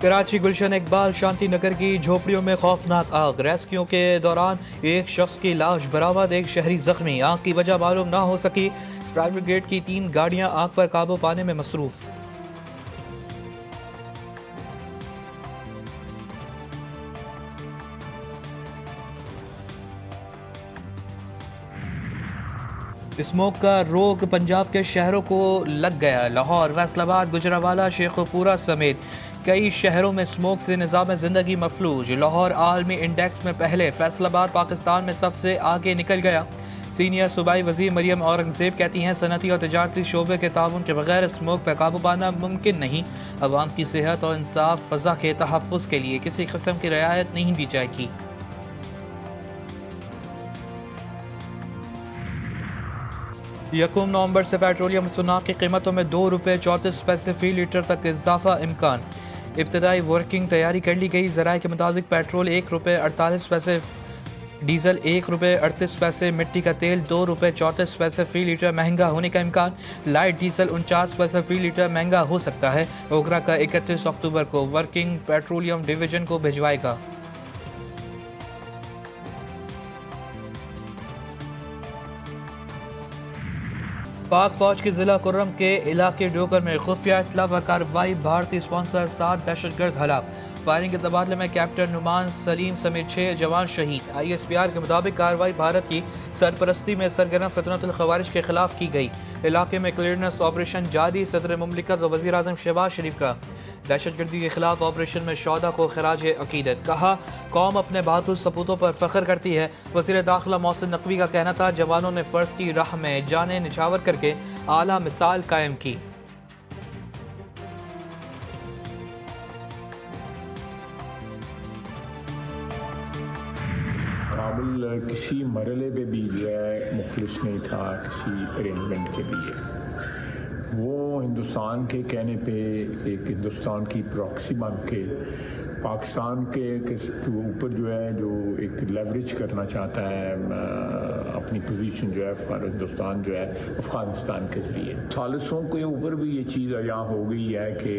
कराची गुलशन इकबाल शांति नगर की झोपड़ियों में खौफनाक आग। रेस्क्यू के दौरान एक शख्स की लाश बरामद, एक शहरी जख्मी। आग की वजह मालूम ना हो सकी। फायर ब्रिगेड की 3 गाड़ियां आग पर काबू पाने में मसरूफ। स्मोक का रोग पंजाब के शहरों को लग गया। लाहौर, फैसलाबाद, गुजरावाला, शेखुपुरा समेत कई शहरों में स्मोक से निज़ाम ज़िंदगी मफलूज। लाहौर आलमी इंडेक्स में पहले, फैसलाबाद पाकिस्तान में सबसे आगे निकल गया। सीनियर सूबाई वज़ीर मरियम औरंगज़ेब कहती हैं सनती और तजारती शोबे के ताउन के बगैर स्मोक पर काबू पाना मुमकिन नहीं। अवाम की सेहत और इंसाफ फ़ज़ा के तहफ़्फ़ुज़ के लिए किसी किस्म की रियायत नहीं दी जाएगी। यकम नवंबर से पेट्रोलियम मसनूआत की कीमतों में ₹2.34 फी लीटर तक इजाफा इम्कान। इब्तदाई वर्किंग तैयारी कर ली गई। ज़राए के मुताबिक पेट्रोल ₹1.48, डीजल ₹1.38, मिट्टी का तेल ₹2.34 फी लीटर महंगा होने का इम्कान। लाइट डीजल 49 फी लीटर महंगा हो सकता है। ओगरा का 31 अक्टूबर को वर्किंग पेट्रोलियम डिवीजन को भिजवाएगा। पाक फौज के जिला कुर्रम के इलाके डोकर में खुफिया इत्तला व कार्रवाई। भारतीय स्पॉन्सर 7 दहशतगर्द हलाक। फायरिंग के तबादले में कैप्टन नुमान सलीम समेत 6 जवान शहीद। ISPR के मुताबिक कार्रवाई भारत की सरपरस्ती में सरगर्म फितनतुल खवारिज के खिलाफ की गई। इलाके में क्लियरेंस ऑपरेशन जारी। सदर मुमलिकत व वज़ीर आज़म शहबाज शरीफ का दहशतगर्दी के खिलाफ ऑपरेशन में शौदा को खराज अकीदत। कहा कौम अपने बहादुर सपूतों पर फख्र करती है। वज़ीर दाखिला मोहसिन नकवी का कहना था जवानों ने फ़र्ज की राह में जाने निछावर करके आला मिसाल कायम की। काबुल किसी मरले पे भी जो है मुखलिस नहीं था किसी अरेंजमेंट के लिए। वो हिंदुस्तान के कहने पे एक हिंदुस्तान की प्रॉक्सी बन के पाकिस्तान के ऊपर जो है जो एक लेवरेज करना चाहता है अपनी पोजीशन जो है हिंदुस्तान जो है अफगानिस्तान के ज़रिए। सालिसों के ऊपर भी ये चीज़ यहाँ हो गई है कि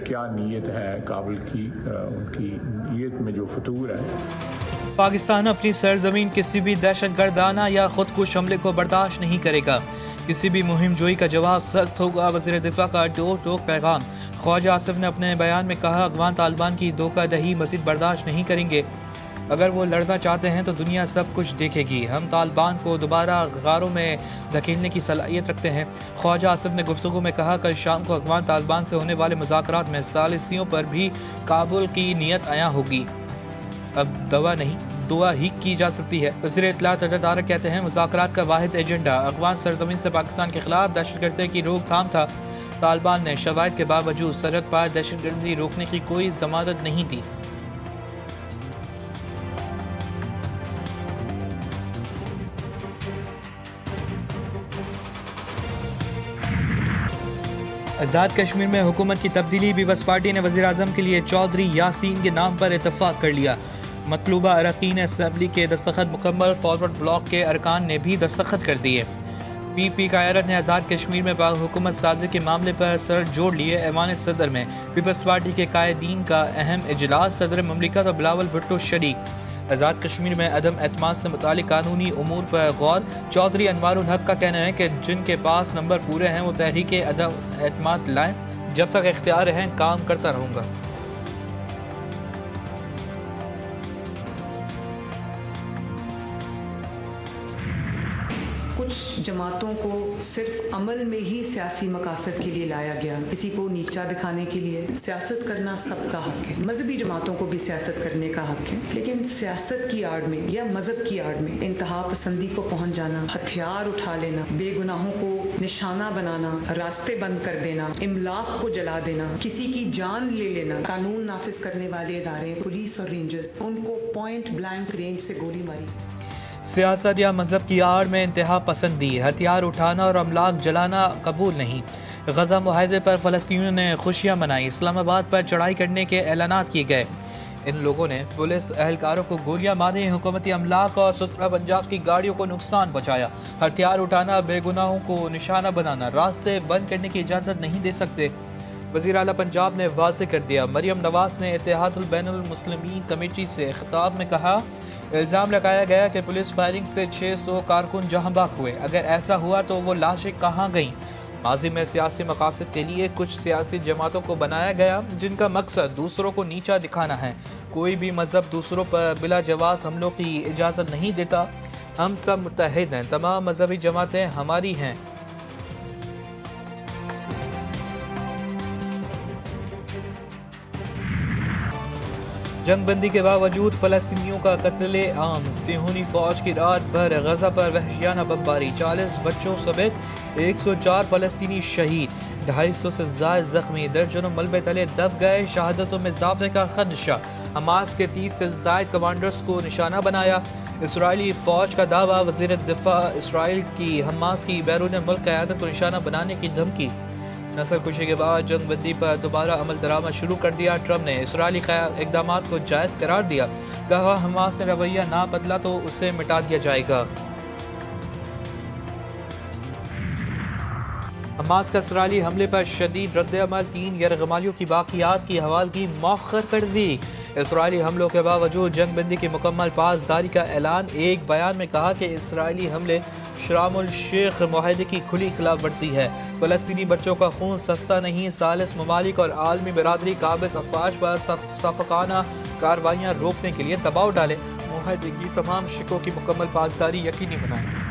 क्या नीयत है काबुल की, उनकी नीयत में जो फतूर है। पाकिस्तान अपनी सरजमीन किसी भी दहशतगर्दाना या खुदकुश हमले को बर्दाश्त नहीं करेगा। किसी भी मुहिम जोई का जवाब सख्त होगा। वज़ीर दिफा का टोक टोक पैगाम। ख्वाजा आसिफ ने अपने बयान में कहा अफगान तालिबान की धोखाधड़ी मज़ीद बर्दाश्त नहीं करेंगे। अगर वो लड़ना चाहते हैं तो दुनिया सब कुछ देखेगी। हम तालिबान को दोबारा गारों में धकेलने की सलाहियत रखते हैं। ख्वाजा आसिफ ने गुफ्तगू में कहा कल शाम को अफगान तालिबान से होने वाले मुज़ाकरात में सालिसियों पर भी काबुल की नीयत आया होगी। अब दवा नहीं दुआ ही की जा सकती है। वज़ीर इत्तलात अजय तारक कहते हैं मुज़ाकरात का वाहिद एजेंडा अफगान सरजमीन से पाकिस्तान के खिलाफ दहशतगर्दी की रोकथाम था। तालिबान ने शवाहिद के बावजूद सरहद पार दहशतगर्दी रोकने की कोई जमानत नहीं दी। आज़ाद कश्मीर में हुकूमत की तब्दीली। पीपल्स पार्टी ने वज़ीर आज़म के लिए चौधरी यासीन के नाम पर इत्तफाक कर लिया। मतलूबा अरकान असम्बली के दस्तखत मुकम्मल। फॉरवर्ड ब्लॉक के अरकान ने भी दस्तखत कर दिए। PP कायरत ने आज़ाद कश्मीर में हुकूमत साजी के मामले पर सर जोड़ लिए। ऐवान सदर में पीपल्स पार्टी के कायदीन का अहम इजलास। सदर मुमलिकत और बिलावल भुट्टो शरीक। आज़ाद कश्मीर में अदम एतमाद से मुतालिक कानूनी उमूर पर गौर। चौधरी अनवारुल हक का कहना है कि जिनके पास नंबर पूरे हैं वो तहरीक अदम एतमाद लाएँ। जब तक इख्तियार हैं काम करता रहूँगा। कुछ जमातों को सिर्फ अमल में ही सियासी मकासद के लिए लाया गया, किसी को नीचा दिखाने के लिए। सियासत करना सबका हक है, मजहबी जमातों को भी सियासत करने का हक है, लेकिन सियासत की आड़ में या मजहब की आड़ में इंतहा पसंदी को पहुंच जाना, हथियार उठा लेना, बेगुनाहों को निशाना बनाना, रास्ते बंद कर देना, इमलाक को जला देना, किसी की जान ले लेना। कानून नाफिज करने वाले इदारे पुलिस और रेंजर्स, उनको पॉइंट ब्लैंक रेंज से गोली मारी। सियासत या मजहब की आड़ में इंतहा पसंदी, हथियार उठाना और अमलाक जलाना कबूल नहीं। गजा मुआहदे पर फ़लस्तीनियों ने खुशियाँ मनाई। इस्लामाबाद पर चढ़ाई करने के ऐलानात किए गए। इन लोगों ने पुलिस एहलकारों को गोलियां मारी, हुकूमती अमलाक और सुतरा पंजाब की गाड़ियों को नुकसान पहुँचाया। हथियार उठाना, बेगुनाहों को निशाना बनाना, रास्ते बंद करने की इजाज़त नहीं दे सकते। वज़ीर आला पंजाब ने वाज़ेह कर दिया। मरियम नवाज ने इत्तेहादुल बैनुल मुस्लिमीन कमेटी से खिताब में कहा, इल्ज़ाम लगाया गया कि पुलिस फायरिंग से 600 कारकुन जहां बाग हुए। अगर ऐसा हुआ तो वो लाशें कहाँ गईं? माजी में सियासी मकासद के लिए कुछ सियासी जमातों को बनाया गया जिनका मकसद दूसरों को नीचा दिखाना है। कोई भी मजहब दूसरों पर बिला जवाब हमलों की इजाज़त नहीं देता। हम सब मुत्तहिद हैं, तमाम मजहबी जमातें हमारी हैं। जंगबंदी के बावजूद फ़लस्तीनियों का कत्ले आम। सिहोनी फौज की रात भर गजा पर वहशियाना बमबारी, 40 बच्चों समेत 104 फ़लस्तीनी शहीद, 250 से ज़ायद ज़ख्मी, दर्जनों मलबे तले दब गए। शहादतों में इजाफे का खदशा। हमास के 30 से ज़ायद कमांडर्स को निशाना बनाया। इसराइली फ़ौज का दावा, वज़ीर दिफा इसराइल की हमास की बैरून मुल्क क़यादत को निशाना बनाने की धमकी। नस्ल कुशी के बाद जंगबंदी पर दोबारा अमल दरामद शुरू कर दिया। ट्रंप ने इसराइली इक़दाम को जायज़ करार दिया। कहा, हमास ने रवैया ना बदला तो उसे मिटा दिया जाएगा। हमास का इसराइली हमले पर शदीद रद्द-ए-अमल, 3 यरगमालियों की बाकियात की हवालगी मौखर कर दी। इसराइली हमलों के बावजूद जंगबंदी की मुकम्मल पासदारी का ऐलान। एक बयान में कहा कि इसराइली हमले शरामुल शेख मुआहदे की खुली खिलाफ वर्जी है। फ़लस्तीनी बच्चों का खून सस्ता नहीं। सालिस ममालिक और आलमी बरादरी काबिज अफवाज पर साफकाना कार्रवाइयाँ रोकने के लिए दबाव डाले। मुआहदे की तमाम शिकों की मुकम्मल पासदारी यकीनी बनाए।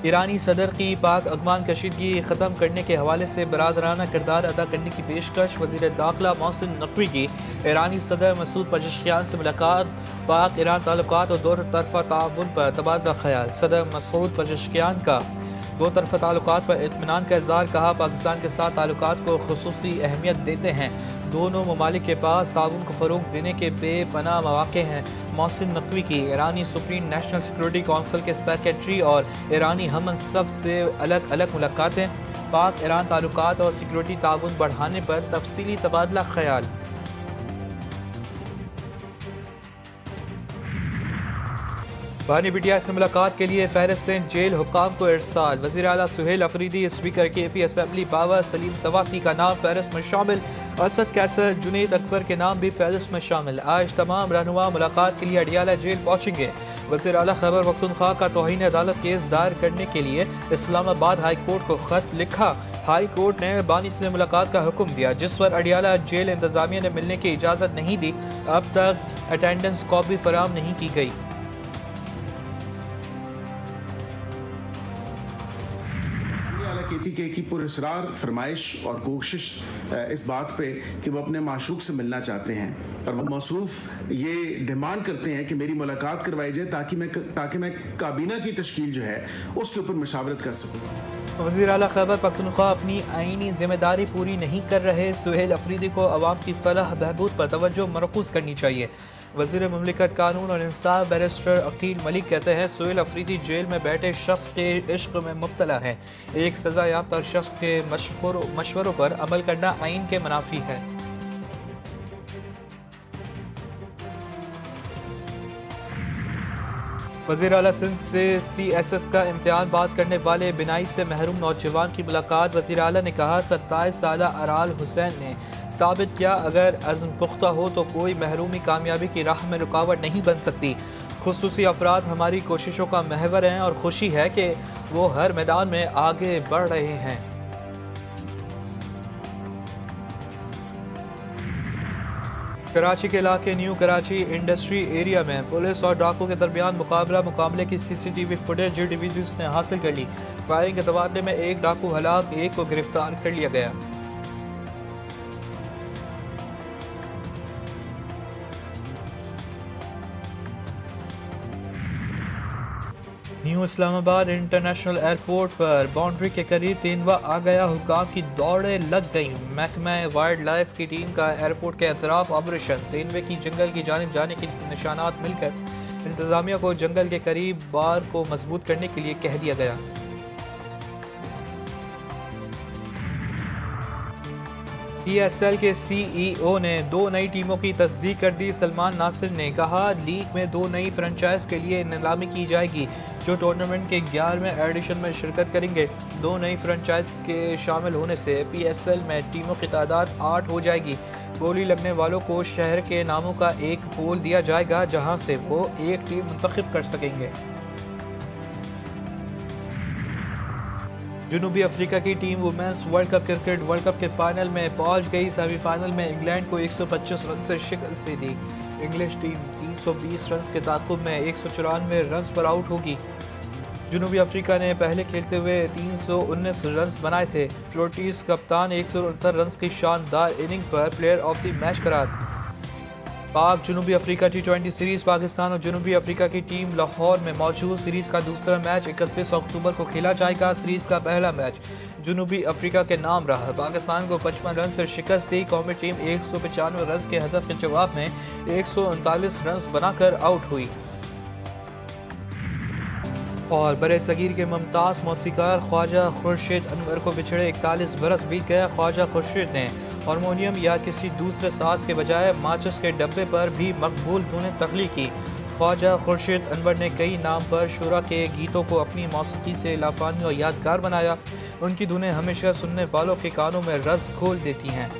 ईरानी सदर की पाक अगमान कशीदगी ख़त्म करने के हवाले से बरादराना किरदार अदा करने की पेशकश। वज़ीर दाखिला मोहसिन नकवी की ईरानी सदर मसूद पज़ेश्कियान से मुलाकात। पाक ईरान ताल्लुकात और दो तरफ़ा ताउन पर तबादला ख्याल। सदर मसूद पज़ेश्कियान का दो तरफ़ा ताल्लुकात पर इत्मीनान का इज़हार। कहा, पाकिस्तान के साथ ताल्लुकात को खुसूसी अहमियत देते हैं। दोनों ममालिक के पास ताउन को फ़रोग़ देने के बेपनाह मौक़े हैं। मोहसिन नकवी की ईरानी सुप्रीम नेशनल सिक्योरिटी काउंसिल के सेक्रेटरी और ईरानी हममनसब से अलग अलग मुलाकातें। पाक ईरान ताल्लुकात और सिक्योरिटी ताउन बढ़ाने पर तफसीली तबादला ख्याल। बानी बिटिया से मुलाकात के लिए फहरिस्तें जेल हुक्काम को इरसाल। वज़ीर आला Suhail Afridi, speaker KP assembly Babar Saleem Swati का नाम फहरिस्त में शामिल। असद कैसर, जुनैद अकबर के नाम भी फहरिस्त में शामिल। आज तमाम रहनुमा मुलाकात के लिए अडियाला जेल पहुँचेंगे। वज़ीर आला खैबर पख्तूनख्वा का तौहीन अदालत केस दायर करने के लिए इस्लामाबाद हाई कोर्ट को खत लिखा। हाई कोर्ट ने बानी से मुलाकात का हुक्म दिया, जिस पर अडियाला जेल इंतजामिया ने मिलने की इजाज़त नहीं दी। अब तक अटेंडेंस कॉपी फराम नहीं की गई। KPK की पुरस्कार फरमाइश और कोशिश इस बात पे कि वो अपने माशूक से मिलना चाहते हैं और वो मसरूफ़ ये डिमांड करते हैं कि मेरी मुलाकात करवाई जाए ताकि मैं काबीना की तश्कील जो है उसके ऊपर मशावरत कर सकूँ। वज़ीर आला खैबर पख्तूनख्वा अपनी आईनी जिम्मेदारी पूरी नहीं कर रहे। सुहेल अफरीदी को अवाम की फलाह बहबूद पर तवज्जो मरकूज़ करनी चाहिए। वज़ीर मुमलिकत कानून और इंसाफ बैरिस्टर अकील मलिक कहते हैं, सुहेल अफरीदी जेल में बैठे शख्स के इश्क में मुब्तला है। एक सज़ा याफ्ता शख्स के मशवरों पर अमल करना आइन के मुनाफी है। वज़ीर आला सिंध से CSS का इम्तिहान पास करने वाले बिनाई से महरूम नौजवान की मुलाकात। वज़ीर आला ने कहा, 27 साला अराल हुसैन ने साबित किया, अगर अज़्म पुख्ता हो तो कोई महरूमी कामयाबी की राह में रुकावट नहीं बन सकती। खुसूसी अफराद हमारी कोशिशों का महवर हैं और खुशी है कि वो हर मैदान में आगे बढ़ रहे हैं। कराची के इलाके न्यू कराची इंडस्ट्री एरिया में पुलिस और डाकू के दरमियान मुकाबले की CCTV फुटेज डिवीजन ने हासिल कर ली। फायरिंग के तबादले में एक डाकू हलाक, एक को गिरफ्तार कर लिया गया। न्यू इस्लामाबाद इंटरनेशनल एयरपोर्ट पर बाउंड्री के करीब तेंदुआ आ गया। हुक्काम की दौड़ें लग गईं। महकमा वाइल्ड लाइफ की टीम का एयरपोर्ट के अतराफ ऑपरेशन। तेंदुए की जंगल की जानिब जाने के निशानात मिलकर इंतजामिया को जंगल के करीब बार को मजबूत करने के लिए कह दिया गया। PSL के CEO ने 2 नई टीमों की तस्दीक कर दी। सलमान नासिर ने कहा, लीग में 2 नई फ्रेंचाइज के लिए नीलामी की जाएगी। जो टूर्नामेंट के 11वें एडिशन में शिरकत करेंगे। 2 नई फ्रेंचाइज के शामिल होने से PSL में टीमों की तादाद 8 हो जाएगी। बोली लगने वालों को शहर के नामों का एक पूल दिया जाएगा जहां से वो एक टीम मुंतखब कर सकेंगे। जनूबी अफ्रीका की team women's world cup cricket world cup के फाइनल में पहुंच गई। सेमीफाइनल में इंग्लैंड को 125 रन से शिकस्त दे दी। इंग्लिश टीम 320 रन के ताक़ुब में 194 रन पर आउट होगी। जनूबी अफ्रीका ने पहले खेलते हुए 319 रन बनाए थे। फ्लोटीज कप्तान 169 रन की शानदार इनिंग पर प्लेयर ऑफ द मैच करार। पाक जनूबी अफ्रीका T20 सीरीज़ पाकिस्तान और जनूबी अफ्रीका की टीम लाहौर में मौजूद। सीरीज़ का दूसरा मैच 31 अक्टूबर को खेला जाएगा। सीरीज़ का पहला मैच जनूबी अफ्रीका के नाम रहा। पाकिस्तान को 55 रन से शिकस्त दी। कौमी टीम 195 रन के हदफ के जवाब में 139 रन बनाकर आउट हुई। और बड़े सगीर के मुमताज़ मौसीकार ख्वाजा खुर्शीद अनवर को बिछड़े 41 बरस बीत गया। ख्वाजा खुर्शीद ने हारमोनियम या किसी दूसरे साज के बजाय माचिस के डब्बे पर भी मकबूल धुनें तख्लीक की। ख्वाजा खुर्शीद अनवर ने कई नाम पर शुरा के गीतों को अपनी मौसीकी से लाफानी और यादगार बनाया। उनकी धुनें हमेशा सुनने वालों के कानों में रस घोल देती हैं।